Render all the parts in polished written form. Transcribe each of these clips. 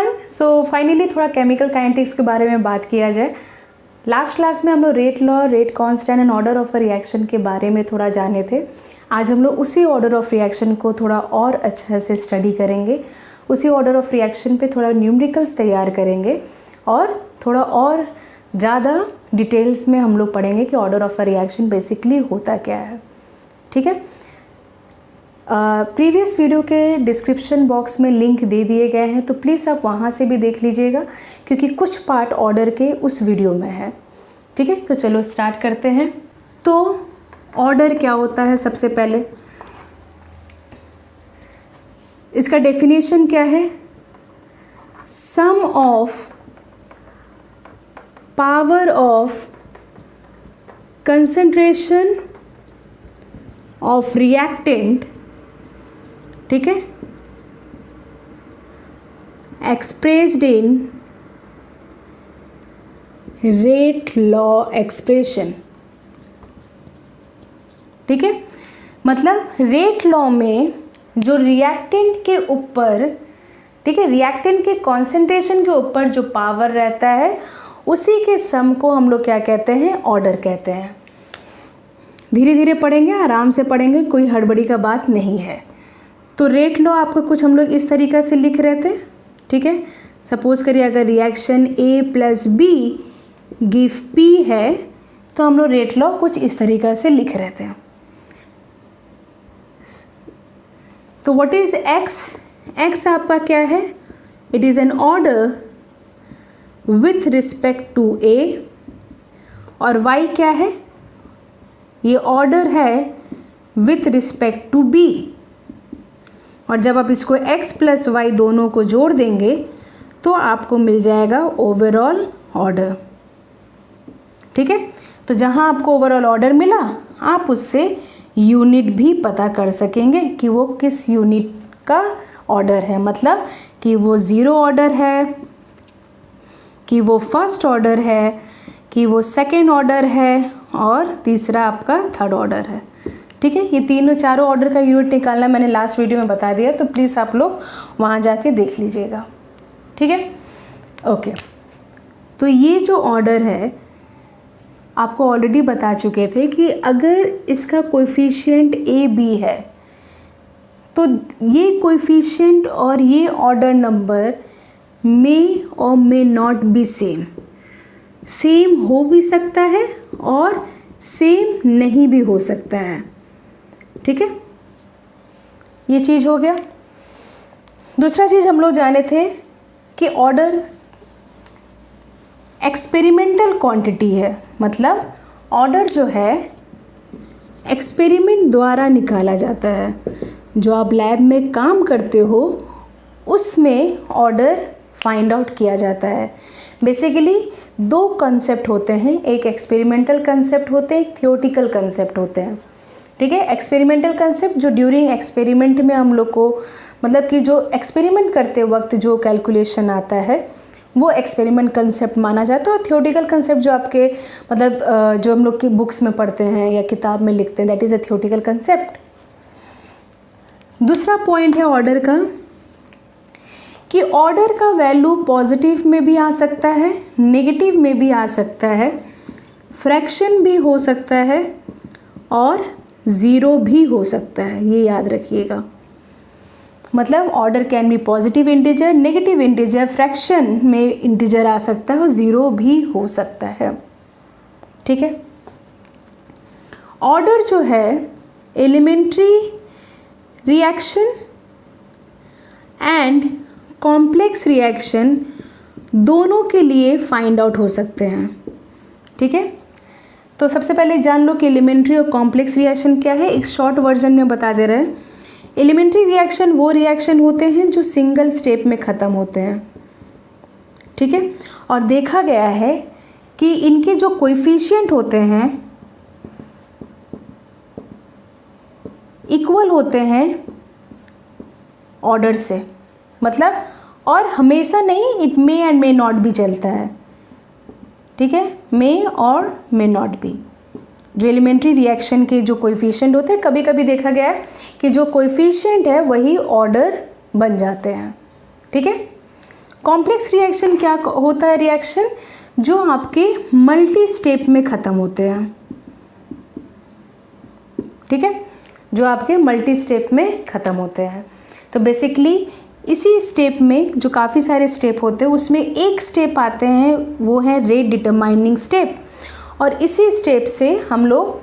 Everyone. So finally थोड़ा chemical kinetics के बारे में बात किया जाए। लास्ट क्लास में हम लोग rate law, rate constant and order of a reaction के बारे में थोड़ा जाने थे। आज हम लोग उसी ऑर्डर ऑफ रिएक्शन को थोड़ा और अच्छा से स्टडी करेंगे। उसी ऑर्डर ऑफ रिएक्शन पे थोड़ा न्यूमेरिकल्स तैयार करेंगे और थोड़ा और ज़्यादा डिटेल्स में हम लोग पढ़ेंगे कि order of a reaction basically होता क्या है। ठीक है, प्रीवियस वीडियो के डिस्क्रिप्शन बॉक्स में लिंक दे दिए गए हैं, तो प्लीज़ आप वहाँ से भी देख लीजिएगा क्योंकि कुछ पार्ट ऑर्डर के उस वीडियो में है। ठीक है, तो चलो स्टार्ट करते हैं। तो ऑर्डर क्या होता है? सबसे पहले इसका डेफिनेशन क्या है? Sum of power of concentration of reactant, ठीक है, expressed in rate law expression. ठीक है, मतलब रेट लॉ में जो रिएक्टेंट के ऊपर, ठीक है, रिएक्टेंट के कॉन्सेंट्रेशन के ऊपर जो पावर रहता है उसी के सम को हम लोग क्या कहते हैं? ऑर्डर कहते हैं। धीरे धीरे पढ़ेंगे, आराम से पढ़ेंगे, कोई हड़बड़ी का बात नहीं है। तो रेट लॉ आपको कुछ हम लोग इस तरीक़ा से लिख रहे थे। ठीक है, सपोज करिए अगर reaction A plus B give P है तो हम लोग रेट लॉ कुछ इस तरीक़ा से लिख रहे थे। तो व्हाट इज X? X आपका क्या है? It is an order with respect to A और Y क्या है? ये ऑर्डर है विथ रिस्पेक्ट टू B। और जब आप इसको x प्लस वाई दोनों को जोड़ देंगे तो आपको मिल जाएगा ओवरऑल ऑर्डर। ठीक है, तो जहाँ आपको ओवरऑल ऑर्डर मिला आप उससे यूनिट भी पता कर सकेंगे कि वो किस यूनिट का ऑर्डर है, मतलब कि वो ज़ीरो ऑर्डर है, कि वो फर्स्ट ऑर्डर है, कि वो सेकेंड ऑर्डर है और तीसरा आपका थर्ड ऑर्डर है। ठीक है, ये तीनों चारों ऑर्डर का यूनिट निकालना मैंने लास्ट वीडियो में बता दिया, तो प्लीज़ आप लोग वहाँ जाके देख लीजिएगा। ठीक है, ओके। तो ये जो ऑर्डर है आपको ऑलरेडी बता चुके थे कि अगर इसका कोएफिशिएंट ए बी है तो ये कोएफिशिएंट और ये ऑर्डर नंबर मे और may not be same. Same हो भी सकता है और सेम नहीं भी हो सकता है। ठीक है, ये चीज़ हो गया। दूसरा चीज़ हम लोग जाने थे कि ऑर्डर एक्सपेरिमेंटल क्वांटिटी है, मतलब ऑर्डर जो है एक्सपेरिमेंट द्वारा निकाला जाता है। जो आप लैब में काम करते हो उसमें ऑर्डर फाइंड आउट किया जाता है। बेसिकली दो कंसेप्ट होते हैं, एक एक्सपेरिमेंटल कंसेप्ट होते हैं, एक थियोरेटिकल कंसेप्ट होते हैं। ठीक है, एक्सपेरिमेंटल कंसेप्ट जो ड्यूरिंग एक्सपेरिमेंट में हम लोग को, मतलब कि जो एक्सपेरिमेंट करते वक्त जो कैलकुलेशन आता है वो एक्सपेरिमेंट कंसेप्ट माना जाता है। और थियोरेटिकल कंसेप्ट जो आपके मतलब जो हम लोग की बुक्स में पढ़ते हैं या किताब में लिखते हैं, that is a theoretical concept. दूसरा पॉइंट है ऑर्डर का कि ऑर्डर का वैल्यू पॉजिटिव में भी आ सकता है, नेगेटिव में भी आ सकता है, फ्रैक्शन भी हो सकता है और ज़ीरो भी हो सकता है। ये याद रखिएगा, मतलब order can be positive integer, negative integer, fraction में इंटीजर आ सकता है और ज़ीरो भी हो सकता है। ठीक है, ऑर्डर जो है elementary reaction and complex reaction दोनों के लिए फाइंड आउट हो सकते हैं। ठीक है, तो सबसे पहले जान लो कि एलिमेंट्री और कॉम्प्लेक्स रिएक्शन क्या है। एक शॉर्ट वर्जन में बता दे रहे हैं। एलिमेंट्री रिएक्शन वो रिएक्शन होते हैं जो सिंगल स्टेप में ख़त्म होते हैं। ठीक है, और देखा गया है कि इनके जो कोएफिशिएंट होते हैं इक्वल होते हैं ऑर्डर से, मतलब और हमेशा नहीं, it may and may not भी चलता है। ठीक है, मे और मे नॉट बी। जो एलिमेंट्री रिएक्शन के जो कोएफिशिएंट होते हैं, कभी कभी देखा गया है कि जो कोएफिशिएंट है वही ऑर्डर बन जाते हैं। ठीक है, कॉम्प्लेक्स रिएक्शन क्या होता है? रिएक्शन जो आपके मल्टी स्टेप में ख़त्म होते हैं, ठीक है, जो आपके मल्टी स्टेप में ख़त्म होते हैं। तो बेसिकली इसी स्टेप में जो काफ़ी सारे स्टेप होते हैं उसमें एक स्टेप आते हैं, वो है रेट डिटरमाइनिंग स्टेप, और इसी स्टेप से हम लोग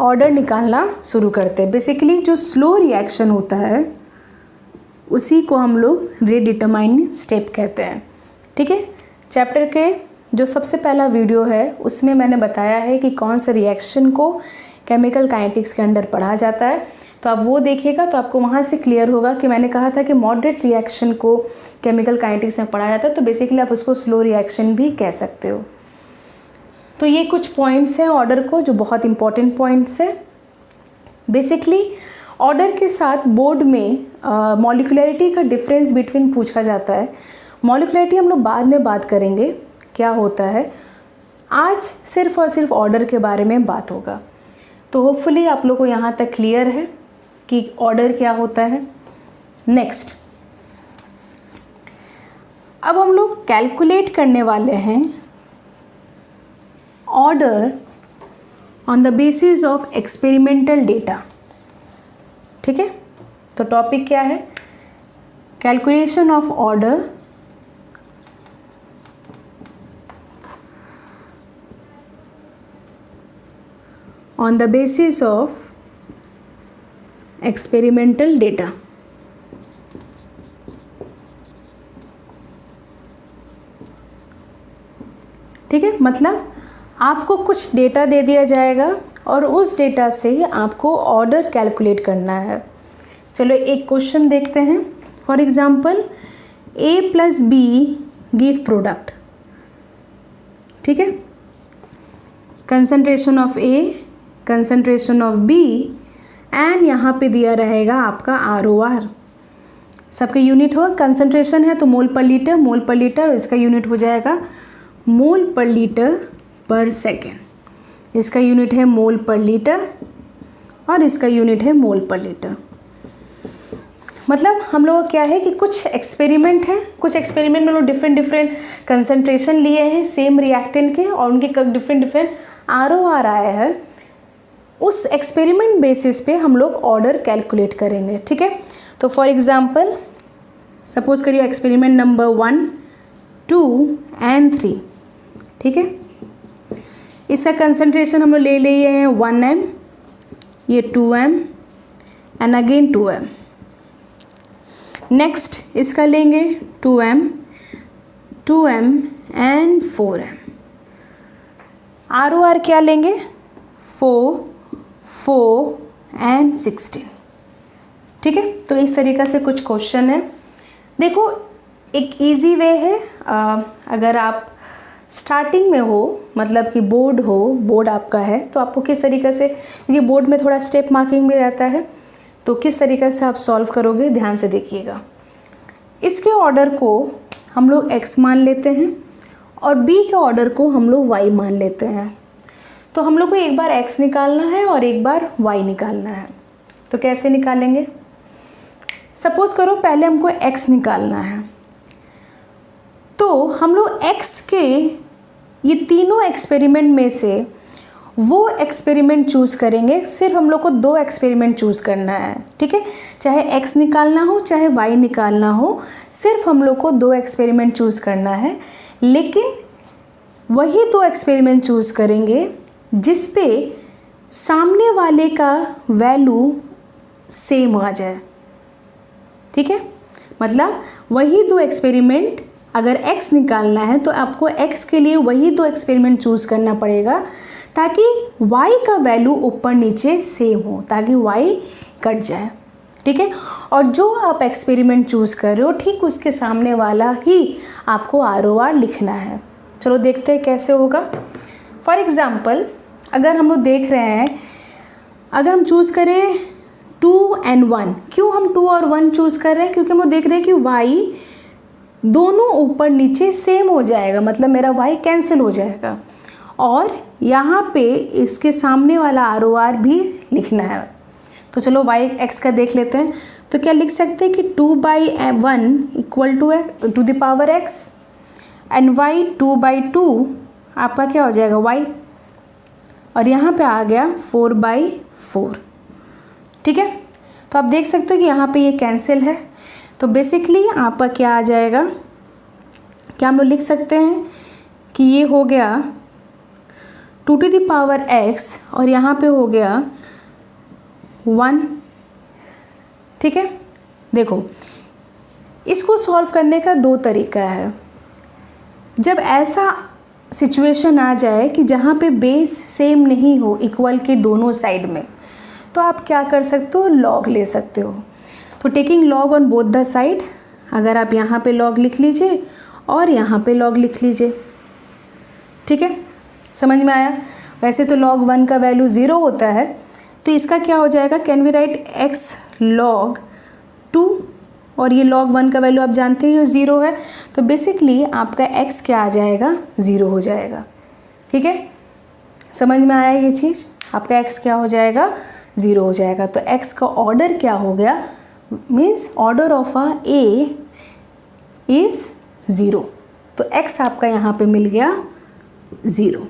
ऑर्डर निकालना शुरू करते हैं। बेसिकली जो स्लो रिएक्शन होता है उसी को हम लोग रेट डिटरमाइनिंग स्टेप कहते हैं, ठीक है। चैप्टर के जो सबसे पहला वीडियो है उसमें मैंने बताया है कि कौन सा रिएक्शन को केमिकल काइनेटिक्स के अंदर पढ़ा जाता है, तो आप वो देखिएगा तो आपको वहाँ से क्लियर होगा कि मैंने कहा था कि मॉडरेट रिएक्शन को केमिकल काइनेटिक्स में पढ़ा जाता है, तो बेसिकली आप उसको स्लो रिएक्शन भी कह सकते हो। तो ये कुछ पॉइंट्स हैं ऑर्डर को जो बहुत इंपॉर्टेंट पॉइंट्स हैं। बेसिकली ऑर्डर के साथ बोर्ड में मॉलिक्यूलरिटी का डिफरेंस बिटवीन पूछा जाता है। मॉलिक्यूलरिटी हम लोग बाद में बात करेंगे क्या होता है, आज सिर्फ और सिर्फ ऑर्डर के बारे में बात होगा। तो होपफुली आप लोग को यहाँ तक क्लियर है कि ऑर्डर क्या होता है। नेक्स्ट, अब हम लोग कैलकुलेट करने वाले हैं order on the basis of experimental data, ठीक है। तो टॉपिक क्या है? Calculation of order on the basis of experimental data। ठीक है, मतलब आपको कुछ डेटा दे दिया जाएगा और उस डेटा से आपको ऑर्डर कैलकुलेट करना है। चलो एक क्वेश्चन देखते हैं। For example A + B give product, ठीक है। Concentration of A, concentration of B and यहाँ पे दिया रहेगा आपका ROR। सबके यूनिट हो, कंसंट्रेशन है तो मोल पर लीटर, मोल पर लीटर, इसका यूनिट हो जाएगा मोल पर लीटर पर सेकेंड। इसका यूनिट है मोल पर लीटर और इसका यूनिट है मोल पर लीटर। मतलब हम लोग क्या है कि कुछ एक्सपेरिमेंट है, कुछ एक्सपेरिमेंट में लोग डिफरेंट कंसंट्रेशन लिए हैं सेम रिएक्टेंट के और उनके डिफरेंट ROR आए हैं। उस एक्सपेरिमेंट बेसिस पे हम लोग ऑर्डर कैलकुलेट करेंगे, ठीक है। तो फॉर एग्जांपल सपोज करिए एक्सपेरिमेंट नंबर 1, 2 एंड 3, ठीक है। इसका कंसंट्रेशन हम लोग ले लिए हैं 1m, ये 2m and again 2m। Next इसका लेंगे 2m, 2m and 4m। ROR क्या लेंगे? 4 एंड 16, ठीक है। तो इस तरीक़े से कुछ क्वेश्चन है। देखो एक इजी वे है, अगर आप स्टार्टिंग में हो, मतलब कि बोर्ड आपका है, तो आपको किस तरीक़े से, क्योंकि बोर्ड में थोड़ा स्टेप मार्किंग भी रहता है, तो किस तरीक़े से आप सॉल्व करोगे ध्यान से देखिएगा। इसके ऑर्डर को हम लोग x मान लेते हैं और b के ऑर्डर को हम लोग y मान लेते हैं। तो हम लोग को एक बार x निकालना है और एक बार y निकालना है। तो कैसे निकालेंगे? सपोज करो पहले हमको x निकालना है, तो हम लोग x के ये तीनों एक्सपेरिमेंट में से वो एक्सपेरिमेंट चूज़ करेंगे। सिर्फ हम लोग को 2 एक्सपेरिमेंट चूज़ करना है, ठीक है। चाहे x निकालना हो चाहे y निकालना हो, सिर्फ हम लोग को 2 एक्सपेरिमेंट चूज़ करना है। लेकिन वही 2 एक्सपेरिमेंट चूज़ करेंगे जिस पे सामने वाले का वैल्यू सेम आ जाए, ठीक है। मतलब वही 2 एक्सपेरिमेंट, अगर x निकालना है तो आपको x के लिए वही 2 एक्सपेरिमेंट चूज़ करना पड़ेगा ताकि y का वैल्यू ऊपर नीचे सेम हो, ताकि y कट जाए, ठीक है। और जो आप एक्सपेरिमेंट चूज़ कर रहे हो ठीक उसके सामने वाला ही आपको ROR लिखना है। चलो देखते हैं कैसे होगा। फॉर एग्ज़ाम्पल अगर हम लोग देख रहे हैं, अगर हम चूज़ करें 2 and 1, क्यों हम 2 और 1 चूज़ कर रहे हैं? क्योंकि हम लोग देख रहे हैं कि y दोनों ऊपर नीचे सेम हो जाएगा, मतलब मेरा y कैंसिल हो जाएगा और यहाँ पे इसके सामने वाला ROR भी लिखना है। तो चलो y x का देख लेते हैं। तो क्या लिख सकते हैं कि 2/1 equal to the power x and y 2/2 आपका क्या हो जाएगा y, और यहाँ पे आ गया 4/4। ठीक है, तो आप देख सकते हो कि यहाँ पे ये कैंसिल है। तो बेसिकली आपका क्या आ जाएगा, क्या हम लोग लिख सकते हैं कि ये हो गया 2 टू द पावर x और यहाँ पे हो गया 1। ठीक है, देखो इसको सॉल्व करने का दो तरीका है। जब ऐसा सिचुएशन आ जाए कि जहाँ पे बेस सेम नहीं हो इक्वल के दोनों साइड में, तो आप क्या कर सकते हो, लॉग ले सकते हो। तो taking log on both the side, अगर आप यहाँ पे लॉग लिख लीजिए और यहाँ पे लॉग लिख लीजिए। ठीक है, समझ में आया। वैसे तो log 1 का वैल्यू 0 होता है, तो इसका क्या हो जाएगा, can we write x log 2, और ये log 1 का वैल्यू आप जानते ही हो 0 है, तो बेसिकली आपका x क्या आ जाएगा, 0 हो जाएगा। ठीक है, समझ में आया ये चीज़, आपका x क्या हो जाएगा, 0 हो जाएगा। तो x का ऑर्डर क्या हो गया, means order of a is 0, तो x आपका यहाँ पे मिल गया 0।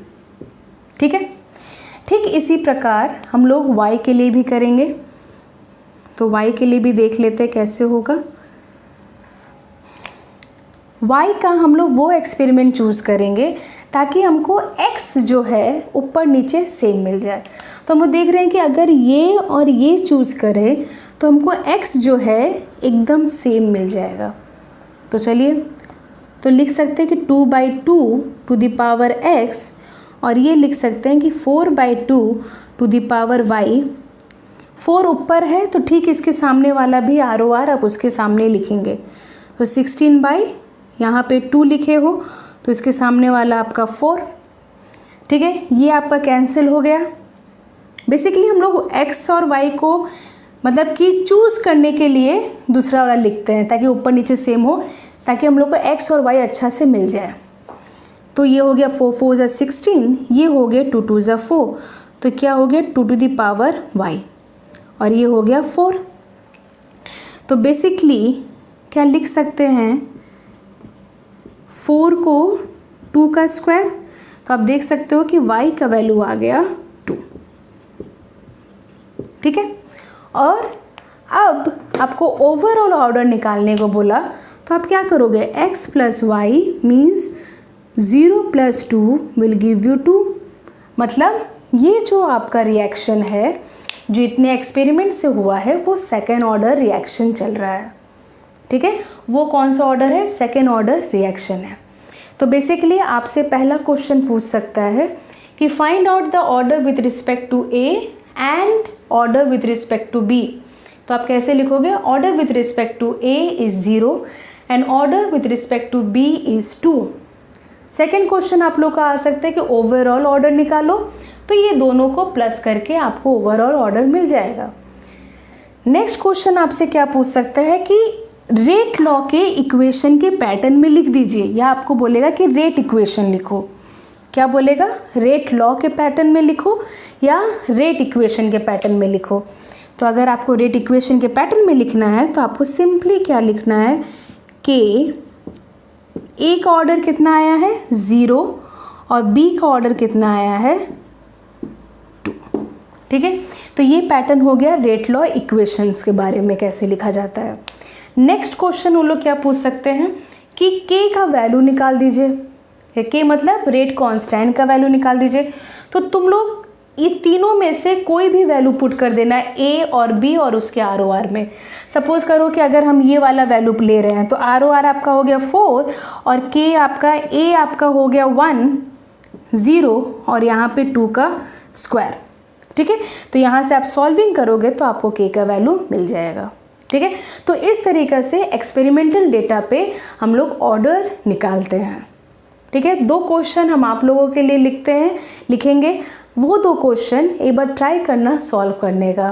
ठीक है, ठीक इसी प्रकार हम लोग y के लिए भी करेंगे। तो y के लिए भी देख लेते हैं कैसे होगा। y का हम लोग वो एक्सपेरिमेंट चूज़ करेंगे ताकि हमको x जो है ऊपर नीचे सेम मिल जाए। तो हम लोग देख रहे हैं कि अगर ये और ये चूज़ करें तो हमको x जो है एकदम सेम मिल जाएगा। तो चलिए, तो लिख सकते हैं कि 2/2 टू द पावर x, और ये लिख सकते हैं कि 4/2 टू द पावर y। 4 ऊपर है तो ठीक इसके सामने वाला भी ROR आप उसके सामने लिखेंगे। तो 16 यहाँ पे 2 लिखे हो तो इसके सामने वाला आपका 4। ठीक है, ये आपका कैंसिल हो गया। बेसिकली हम लोग x और y को मतलब कि चूज़ करने के लिए दूसरा वाला लिखते हैं ताकि ऊपर नीचे सेम हो, ताकि हम लोग को x और y अच्छा से मिल जाए। तो ये हो गया 4 4 = 16, ये हो गया 2 2 = 4, तो क्या हो गया 2 टू द पावर y, और ये हो गया 4। तो बेसिकली क्या लिख सकते हैं, 4 को 2 का स्क्वायर, तो आप देख सकते हो कि y का वैल्यू आ गया 2। ठीक है, और अब आपको ओवरऑल ऑर्डर निकालने को बोला, तो आप क्या करोगे, x + y means 0 + 2 will give you 2। मतलब ये जो आपका रिएक्शन है जो इतने एक्सपेरिमेंट से हुआ है वो सेकेंड ऑर्डर रिएक्शन चल रहा है। ठीक है, वो कौन सा ऑर्डर है, सेकेंड ऑर्डर रिएक्शन है। तो बेसिकली आपसे पहला क्वेश्चन पूछ सकता है कि find out the order with respect to A and order with respect to B. तो आप कैसे लिखोगे, order with respect to A is 0 and order with respect to B is 2। Second question आप लोग का आ सकता है कि ओवरऑल ऑर्डर निकालो, तो ये दोनों को प्लस करके आपको ओवरऑल ऑर्डर मिल जाएगा। नेक्स्ट क्वेश्चन आपसे क्या पूछ सकता है कि रेट लॉ के इक्वेशन के पैटर्न में लिख दीजिए, या आपको बोलेगा कि रेट इक्वेशन लिखो। क्या बोलेगा, रेट लॉ के पैटर्न में लिखो या रेट इक्वेशन के पैटर्न में लिखो। तो अगर आपको रेट इक्वेशन के पैटर्न में लिखना है तो आपको सिंपली क्या लिखना है कि ए का ऑर्डर कितना आया है, 0, और बी का ऑर्डर कितना आया है, 2। ठीक है, तो ये पैटर्न हो गया रेट लॉ इक्वेशंस के बारे में कैसे लिखा जाता है। नेक्स्ट क्वेश्चन वो लोग क्या पूछ सकते हैं कि के का वैल्यू निकाल दीजिए। के मतलब रेट कांस्टेंट का वैल्यू निकाल दीजिए। तो तुम लोग ये तीनों में से कोई भी वैल्यू पुट कर देना है, ए और बी और उसके ROR में। सपोज करो कि अगर हम ये वाला वैल्यू ले रहे हैं तो ROR आपका हो गया 4 और के आपका ए आपका हो गया 1 0 और यहाँ पे 2 का स्क्वायर। ठीक है, तो यहाँ से आप सॉल्विंग करोगे तो आपको के का वैल्यू मिल जाएगा। ठीक है, तो इस तरीक़े से एक्सपेरिमेंटल डेटा पे हम लोग ऑर्डर निकालते हैं। ठीक है, 2 क्वेश्चन हम आप लोगों के लिए लिखेंगे। वो 2 क्वेश्चन एक बार ट्राई करना सॉल्व करने का।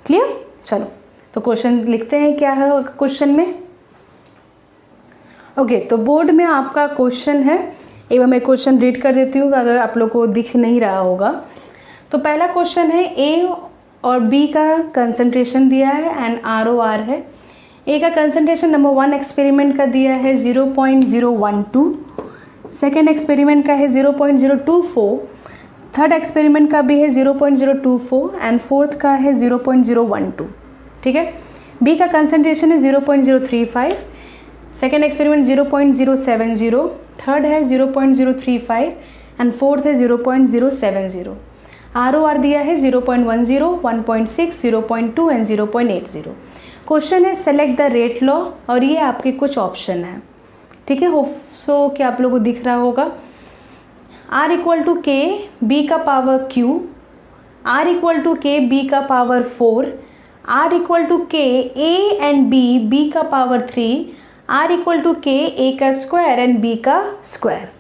क्लियर, चलो तो क्वेश्चन लिखते हैं, क्या है क्वेश्चन में। ओके, तो बोर्ड में आपका क्वेश्चन है, एक बार मैं क्वेश्चन रीड कर देती हूँ अगर आप लोग को दिख नहीं रहा होगा। तो पहला क्वेश्चन है, ए और बी का कंसंट्रेशन दिया है एंड ROR है। ए का कंसंट्रेशन नंबर 1 एक्सपेरिमेंट का दिया है 0.012, सेकेंड एक्सपेरिमेंट का है 0.024, थर्ड एक्सपेरिमेंट का भी है 0.024 एंड फोर्थ का है 0.012। ठीक है, बी का कंसंट्रेशन है 0.035, सेकेंड एक्सपेरिमेंट 0.070, थर्ड है 0.035 एंड फोर्थ है 0.070। ROR दिया है 0.10, 1.6, 0.2 एंड 0.80। क्वेश्चन है सेलेक्ट द रेट लॉ और ये आपके कुछ ऑप्शन है। ठीक है, होप सो कि आप लोगों को दिख रहा होगा। R = K B का power Q, R = K B का power 4, R = K A and B B का पावर 3, R = K A का स्क्वायर एंड B का स्क्वायर।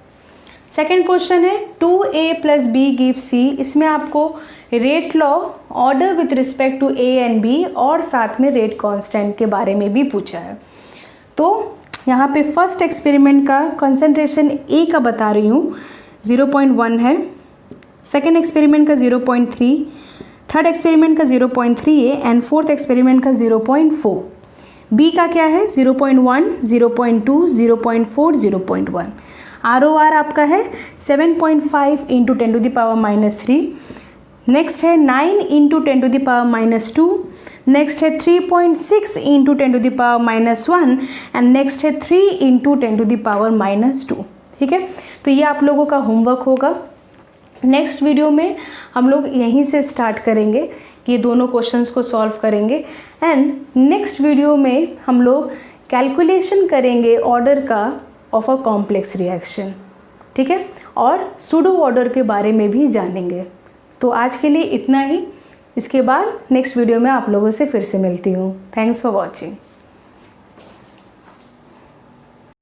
सेकेंड क्वेश्चन है 2A + B gives C। इसमें आपको rate law, order with respect to A and B और साथ में रेट कांस्टेंट के बारे में भी पूछा है। तो यहाँ पे फर्स्ट एक्सपेरिमेंट का कंसंट्रेशन A का बता रही हूँ 0.1 है, सेकेंड एक्सपेरिमेंट का 0.3, थर्ड एक्सपेरिमेंट का 0.3 एंड फोर्थ एक्सपेरिमेंट का 0.4। बी का क्या है 0.1, 0.2, 0.4, 0.1। ROR आपका है 7.5 × 10⁻³ नेक्स्ट है 9 × 10⁻², नेक्स्ट है 3.6 × 10⁻1 एंड नेक्स्ट है 3 × 10⁻²। ठीक है, तो ये आप लोगों का होमवर्क होगा। नेक्स्ट वीडियो में हम लोग यहीं से स्टार्ट करेंगे, ये दोनों क्वेश्चंस को सॉल्व करेंगे एंड नेक्स्ट वीडियो में हम लोग कैलकुलेशन करेंगे ऑर्डर का ऑफ अ कॉम्प्लेक्स रिएक्शन। ठीक है, और सूडो ऑर्डर के बारे में भी जानेंगे। तो आज के लिए इतना ही, इसके बाद नेक्स्ट वीडियो में आप लोगों से फिर से मिलती हूँ। Thanks for watching.